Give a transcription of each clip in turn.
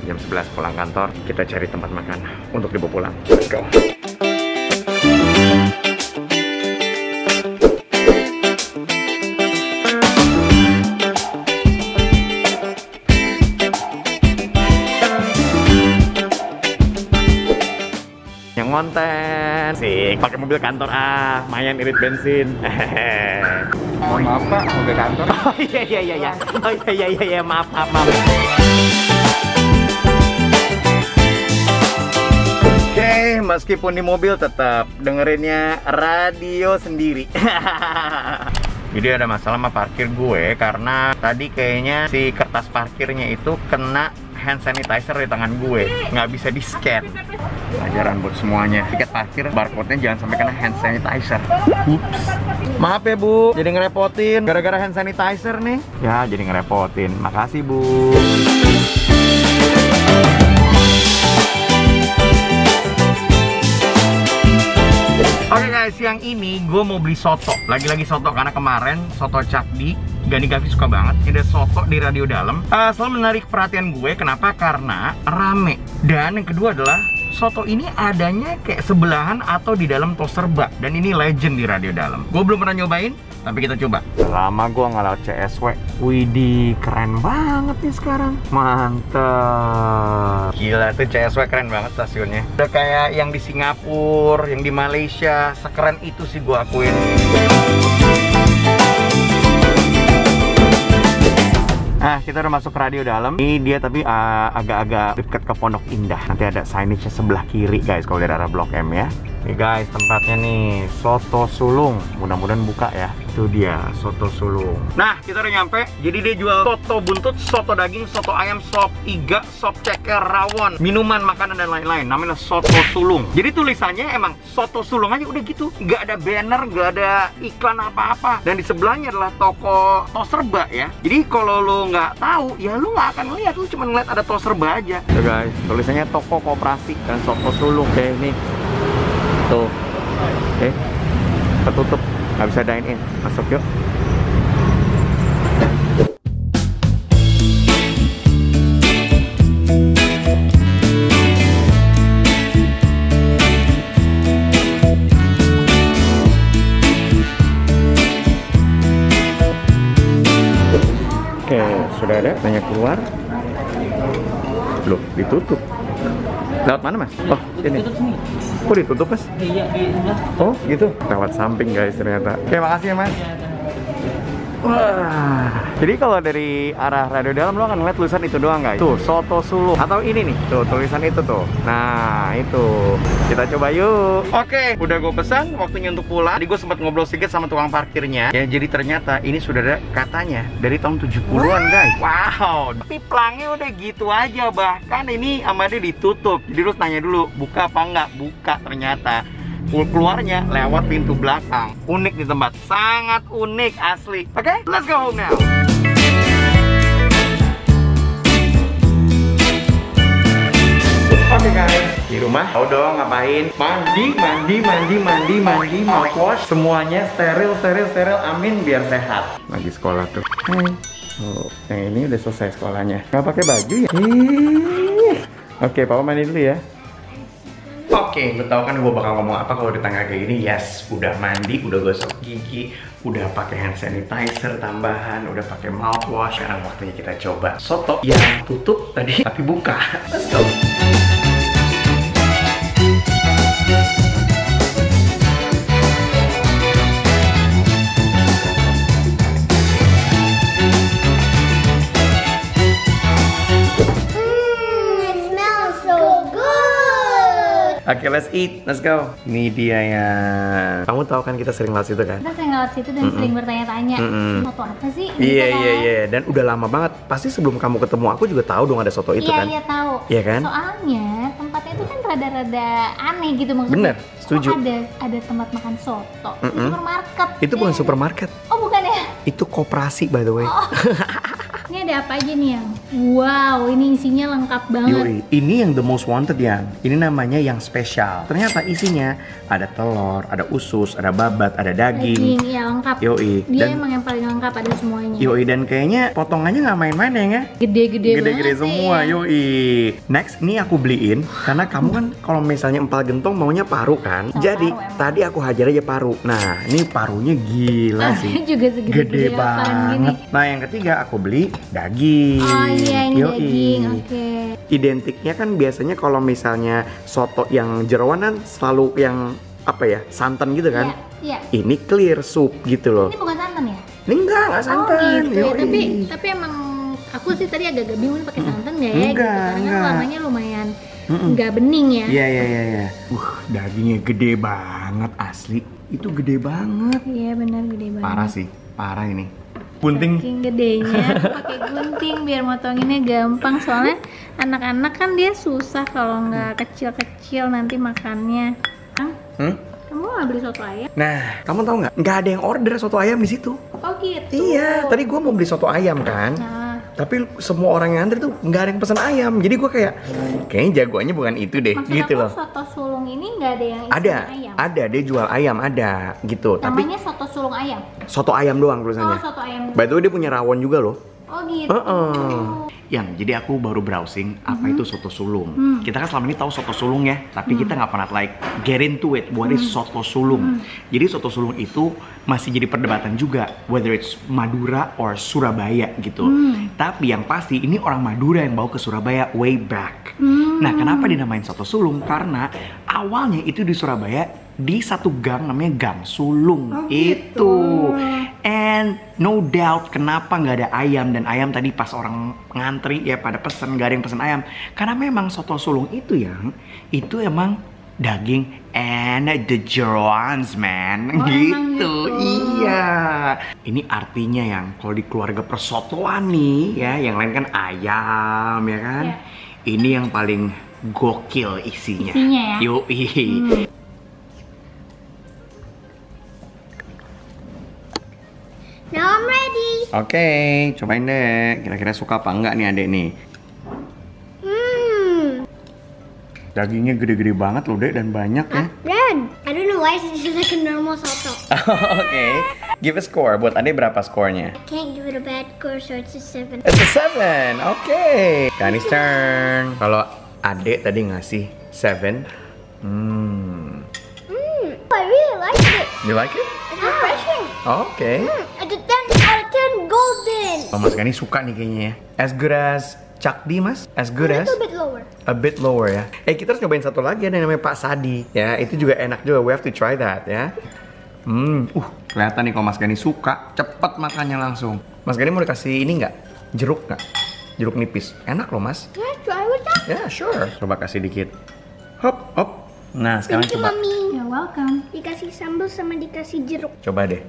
jam 11 pulang kantor, kita cari tempat makan untuk dibawa pulang. Let's go. Yang konten sih pakai mobil kantor, lumayan irit bensin. Maaf Pak, mobil kantor. Oh iya. Oh iya, maaf. Oke, meskipun di mobil tetap dengerinnya radio sendiri. Jadi ada masalah sama parkir gue karena tadi kayaknya si kertas parkirnya itu kena hand sanitizer di tangan gue, nggak bisa di scan. Pelajaran buat semuanya, tiket parkir barcode-nya jangan sampai kena hand sanitizer. Ups. Maaf ya Bu, jadi ngerepotin gara-gara hand sanitizer nih. Ya jadi ngerepotin, makasih Bu. Oke guys, siang ini gue mau beli soto. Lagi-lagi soto karena kemarin soto Cakdi Gani Gavi suka banget. Ini ada soto di Radio Dalam. Selalu menarik perhatian gue. Kenapa? Karena rame. Dan yang kedua adalah soto ini adanya kayak sebelahan atau di dalam toaster bak. Dan ini legend di Radio Dalam. Gue belum pernah nyobain, tapi kita coba. Lama gue nggak lewat CSW. Widih, keren banget nih sekarang. Mantap. Gila tuh CSW keren banget stasiunnya. Udah kayak yang di Singapura, yang di Malaysia. Sekeren itu sih gue akuin. Nah, kita udah masuk Radio Dalam. Ini dia tapi agak-agak dekat ke Pondok Indah. Nanti ada signage-nya sebelah kiri guys kalau dari arah Blok M ya. Nih guys, tempatnya nih Soto Sulung. Mudah-mudahan buka ya. Itu dia, Soto Sulung. Nah, kita udah nyampe. Jadi dia jual soto buntut, soto daging, soto ayam, sop iga, sop ceker, rawon, minuman, makanan dan lain-lain. Namanya Soto Sulung. Jadi tulisannya emang Soto Sulung aja udah gitu. Nggak ada banner, nggak ada iklan apa-apa. Dan di sebelahnya adalah toko toaster bak ya. Jadi kalau lo nggak tahu, ya lu nggak akan lihat. Lu cuma ngeliat ada toaster bak aja. Tuh guys, tulisannya toko koperasi dan Soto Sulung. Oke, nih. Tuh. Oke. Tertutup. Nggak bisa dine in. Masuk yuk. Oke, sudah ada. Tanya keluar. Loh, ditutup. Lewat mana mas? Oh, ini. Oh, ditutup mas? Iya, di sebelah. Oh, gitu? Lewat samping guys ternyata. Oke, makasih ya mas. Wah, jadi kalau dari arah Radio Dalam lo akan ngeliat tulisan itu doang guys. Tuh, Soto Sulung. Atau ini nih, tuh tulisan itu tuh. Nah, itu. Kita coba yuk. Oke, udah gue pesan, waktunya untuk pulang. Tadi gue sempat ngobrol sedikit sama tukang parkirnya. Ya, jadi ternyata ini sudah ada katanya dari tahun 70-an guys. Wow, tapi pelangnya udah gitu aja. Bahkan ini sama dia ditutup. Jadi terus nanya dulu, buka apa enggak? Buka ternyata. Keluarnya lewat pintu belakang. Unik di tempat, sangat unik asli. Oke, let's go home now. Oke guys, di rumah tahu dong ngapain? Mandi, mouthwash, semuanya steril, amin biar sehat. Lagi sekolah tuh. Hai. Oh, yang ini udah selesai sekolahnya. Nggak pakai baju ya? Oke, papa mandi dulu ya. Oke, lo tau kan gue bakal ngomong apa kalau di tangga kayak gini? Yes, udah mandi, udah gosok gigi, udah pakai hand sanitizer tambahan, udah pakai mouthwash. Sekarang waktunya kita coba soto yang tutup tadi tapi buka. Let's go. Oke, let's eat, let's go. Ini dia ya. Kamu tahu kan kita sering lewat situ kan? Kita sering lewat situ dan sering bertanya-tanya, soto apa sih? Iya. Dan udah lama banget. Pasti sebelum kamu ketemu aku juga tahu dong ada soto itu kan? Iya tahu. Iya kan? Soalnya tempatnya itu kan rada-rada aneh gitu maksudnya. Bener, setuju. Kok ada tempat makan soto di supermarket? Itu bukan supermarket. Oh bukan ya? Itu koperasi by the way. Oh. Nggak, ada apa aja nih yang? Wow, ini isinya lengkap banget. Yoi, ini yang the most wanted yang. Ini namanya yang spesial. Ternyata isinya ada telur, ada usus, ada babat, ada daging. Ya lengkap. Yoi. Dia Dan emang yang paling lengkap, ada semuanya. yoi, dan kayaknya potongannya nggak main-main ya. Gede-gede banget. Gede-gede semua, ya. yoi. Next, ini aku beliin karena kamu kan kalau misalnya empal gentong maunya paru kan. Sama Jadi paru emang. tadi aku hajar aja paru. Nah, ini parunya gila sih. Juga segede-gede Gede apaan gini. banget. Nah, yang ketiga aku beli daging. Oh iya, ini Yoi. daging. Oke. Identiknya kan biasanya kalau misalnya soto yang jeroan kan selalu yang apa ya, santan gitu kan. Iya. Ini clear soup gitu loh. Ini bukan santan ya? Ini enggak santan. Oh gitu ya. Yoi. Tapi emang aku sih tadi agak-agak bingung ini pakai santan nggak ya? Gitu. Enggak, Karena kan enggak. warnanya lumayan nggak bening ya. Iya. Dagingnya gede banget asli. Itu gede banget. Iya benar gede banget. Parah sih, parah ini. Gunting. Saking gedenya aku pakai gunting biar motonginnya gampang, soalnya anak-anak kan dia susah kalau nggak kecil-kecil nanti makannya. Hmm? Kamu nggak beli soto ayam? Nah, kamu tahu nggak? Nggak ada yang order soto ayam di situ. Oh gitu. Iya, tadi gua mau beli soto ayam kan. Nah, Tapi semua orang yang antri tuh nggak ada yang pesan ayam. Jadi gua kayaknya jagoannya bukan itu deh, maksud gitu aku loh. soto sulung ini nggak ada yang Ada, isinya ayam. ada dia jual ayam ada gitu. Tapi Namanya soto sulung ayam. soto ayam doang Oh tulisannya. soto ayam. By the way dia punya rawon juga loh. Oh gitu. Yang jadi aku baru browsing apa itu soto sulung. Kita kan selama ini tahu soto sulung ya, tapi kita nggak pernah like get into it what is soto sulung. Jadi soto sulung itu masih jadi perdebatan juga whether it's Madura or Surabaya gitu. Tapi yang pasti ini orang Madura yang bawa ke Surabaya way back. Nah, kenapa dinamain soto sulung? Karena awalnya itu di Surabaya di satu gang namanya Gang Sulung. Itu. And no doubt kenapa nggak ada ayam, dan ayam tadi pas orang ngantri ya pada pesen nggak ada yang pesen ayam karena memang soto sulung itu itu emang daging and the jeroans man. Oh, emang gitu. gitu. Iya, ini artinya yang kalau di keluarga persotoan nih ya, yang lain kan ayam ya kan. Iya. Ini yang paling gokil isinya. Isinya ya? Yoi. Now I'm ready. Oke, cobain deh. Kira-kira suka apa enggak nih adek nih? Dagingnya gede-gede banget loh dek, dan banyak ya. Red. I don't know why it's just like a normal soto. Oke, give a score. Buat adek berapa skornya? Can't give it a bad score, so it's a 7. It's a 7. Oke. Kani's turn. Kalau adek tadi ngasih 7. I really like it. You like it? It's refreshing. Oke. It's a 10 out of 10 golden. Oh, Mas Gani suka nih kayaknya ya. As good as Cakdi mas? As good A as? little bit lower. A bit lower ya. Kita harus nyobain satu lagi ada yang namanya Pak Sadi ya. Itu juga enak juga. We have to try that ya. Kelihatan nih kalau Mas Gani suka, cepet makannya langsung. Mas Gani mau dikasih ini nggak? Jeruk nggak? Jeruk nipis. Enak loh mas. Can I try with that? Ya sure. Coba kasih dikit. Hop hop. Nah sekarang Thank you, coba. Mami. You're welcome. Dikasih sambal sama dikasih jeruk. Coba deh.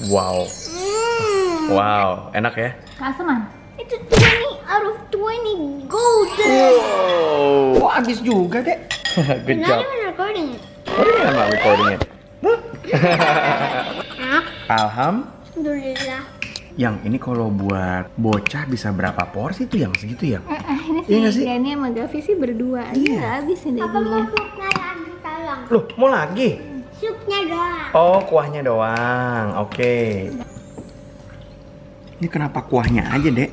Wow. Wow. Enak ya? Keaseman. It's a 20 out of 20 golden. Wow. Oh habis juga deh. Good Not job. even recording it. What do you mean I'm not recording it? Nah, alhamdulillah. Yang ini kalau buat bocah bisa berapa porsi tuh yang segitu ya? Ini Iya nggak sih sih? Gani sama Gavi sih berdua aja nggak habis nih Apa mau dagingnya. supnya lagi tolong? Loh, mau lagi? Supnya doang. Oh, kuahnya doang. Oke. Ini kenapa kuahnya aja, Dek?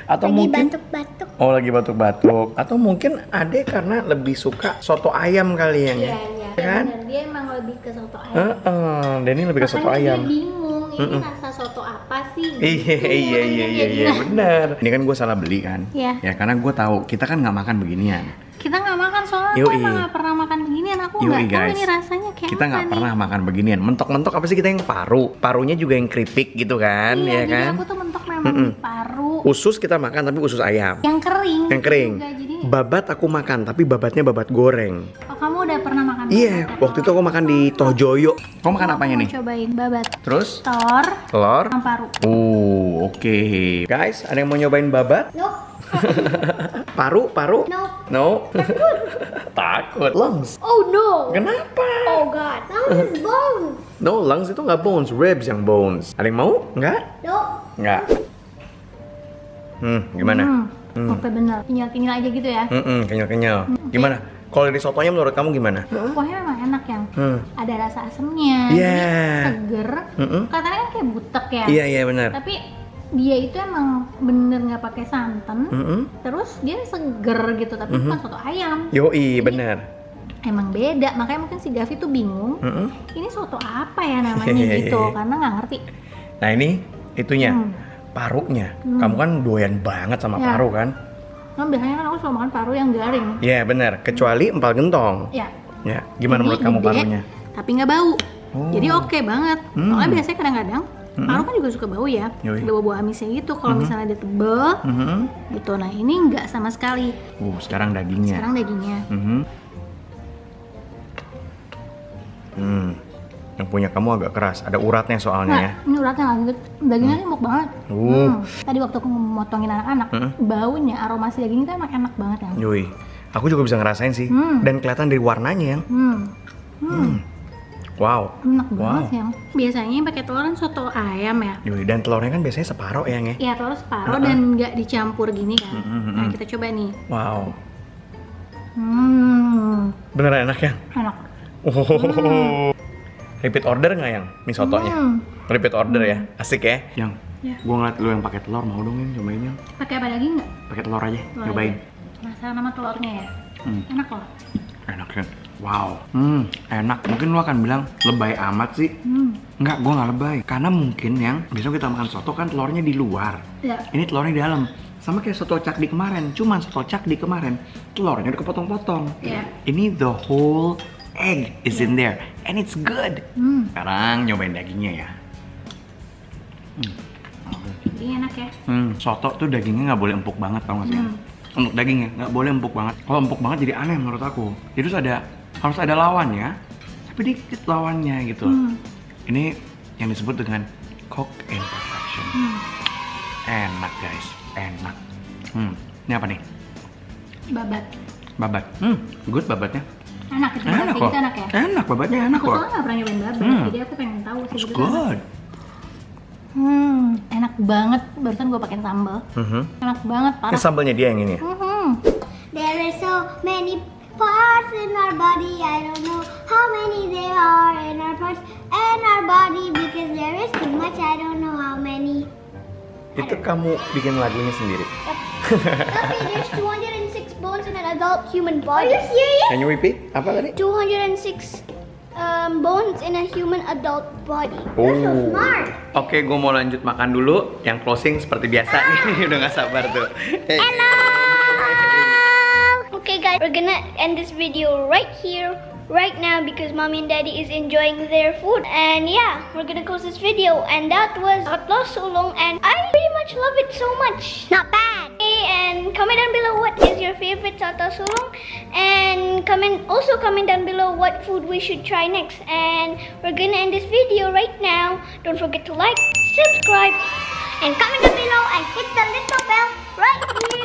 Atau Lagi mungkin batuk-batuk. Oh, lagi batuk-batuk. Atau mungkin Adek karena lebih suka soto ayam kali ya, Iya, ya? iya. Kan? Bener, dia emang lebih ke soto ayam. Denny lebih ke soto Makanya ayam. dia bingung, ini rasa soto apa sih? Iya, benar. Ini kan gue salah beli kan? Iya. Ya karena gue tahu kita kan nggak makan beginian. Kita nggak makan soalnya aku Yoi. emang nggak pernah makan beginian. Aku Yoi, nggak tahu guys. ini rasanya kayak Kita nggak apa pernah nih. makan beginian. Mentok-mentok apa sih kita yang paru? Parunya juga yang keripik gitu kan, Iya, ya jadi kan? aku tuh mentok memang paru Usus kita makan tapi usus ayam. yang kering. Yang kering. Juga, jadi Babat aku makan tapi babatnya babat goreng. kamu udah pernah makan? Iya, babat? waktu itu aku makan di Tohjoyo. Kamu makan apanya Aku nih? mau cobain babat, Terus telur, telur. sama paru. Oke. Guys, ada yang mau nyobain babat? Nope. Paru? No. No. Takut. Lungs. Oh no. Kenapa? Oh god. That was bones. No, lungs itu nggak bones, ribs yang bones. Ada yang mau? Nggak? No. Nggak. Gimana? Oke bener, kenyal-kenyal aja gitu ya. Kenyal-kenyal. Gimana? Kalau di sotonya menurut kamu gimana? Kuahnya memang enak yang ada rasa asemnya, Yeah. seger. Katanya kan kayak butek ya. Iya benar. Tapi dia itu emang bener nggak pakai santan. Terus dia seger gitu, tapi bukan soto ayam. Yoi, benar. Emang beda, makanya mungkin si Gavi tuh bingung. Ini soto apa ya namanya gitu, karena nggak ngerti. Nah ini itunya, parunya. Kamu kan doyan banget sama Ya. paru kan? Kan biasanya kan aku selalu makan paru yang garing. Iya benar, kecuali empal gentong. Ya. Ya, gimana Ini menurut kamu gede, parunya? Tapi nggak bau. Oh. Jadi oke banget. Soalnya biasanya kadang-kadang paru kan juga suka bau ya. Yoi. Ada bau-bau amisnya gitu kalau misalnya dia tebel gitu. Nah ini nggak sama sekali. Sekarang dagingnya. Sekarang dagingnya. Yang punya kamu agak keras, ada uratnya soalnya ya. Nah, ini uratnya lagi, dagingnya empuk banget. Tadi waktu aku motongin anak-anak, baunya, aroma si daging itu emang enak banget ya. Yoi, aku juga bisa ngerasain sih. Dan kelihatan dari warnanya yang. Wow. Enak banget yang. Biasanya yang pakai telur kan soto ayam ya. Yoi, dan telurnya kan biasanya separuh ya, Iya, telur separuh dan nggak dicampur gini kan. Nah kita coba nih. Wow. Beneran enak ya? Enak. Repeat order nggak yang mie sotonya? Repeat order ya, asik ya? Yang, gua ngeliat lu yang pakai telur, mau dong yang cobain yang. Pakai apa lagi nggak? Pakai telur aja, Telur cobain. aja. Masalah nama telurnya ya. Enak loh. Enak kan? Wow, enak. Mungkin lu akan bilang lebay amat sih. Enggak, gua nggak lebay. Karena mungkin yang besok kita makan soto kan telurnya di luar. Ya. Ini telurnya di dalam. Sama kayak soto cakdi kemarin. Cuman soto cakdi kemarin telurnya udah kepotong-potong. Ya. Ini the whole egg is in there and it's good. Sekarang nyobain dagingnya ya. Jadi enak ya. Soto tuh dagingnya nggak boleh empuk banget, tau gak sih? Untuk dagingnya nggak boleh empuk banget. Kalau empuk banget jadi aneh menurut aku. Jadi harus ada lawannya, tapi dikit lawannya gitu. Ini yang disebut dengan cook in perfection. Enak guys, enak. Ini apa nih? Babat. Good babatnya. Enak itu. Enak kok. Enak ya. Enak babatnya, enak Aku kok. soalnya nggak pernah nyobain babat, jadi aku pengen tahu sih. It's gitu. good. Enak banget. Barusan gue pakai sambal. Enak banget, Ini parah. sambalnya dia yang ini ya? There are so many parts in our body. I don't know how many there are in our parts and our body because there is too much. I don't know how many. Itu kamu bikin lagunya sendiri? Tapi there's 206 bones in an adult human body. Are you serious? Can you repeat? Apa tadi? 206 bones in a human adult body. You're so smart. Oke, gue mau lanjut makan dulu. Yang closing seperti biasa nih, udah gak sabar tuh. Hello. Okay guys, we're gonna end this video right here, right now because mommy and daddy is enjoying their food. And yeah, we're gonna close this video. And that was Atlo Sulong and I pretty much love it so much. Not bad. Okay, and comment down below what is your favorite Atlo Sulong. And also comment down below what food we should try next. And we're gonna end this video right now. Don't forget to like, subscribe, and comment down below and hit the little bell right here.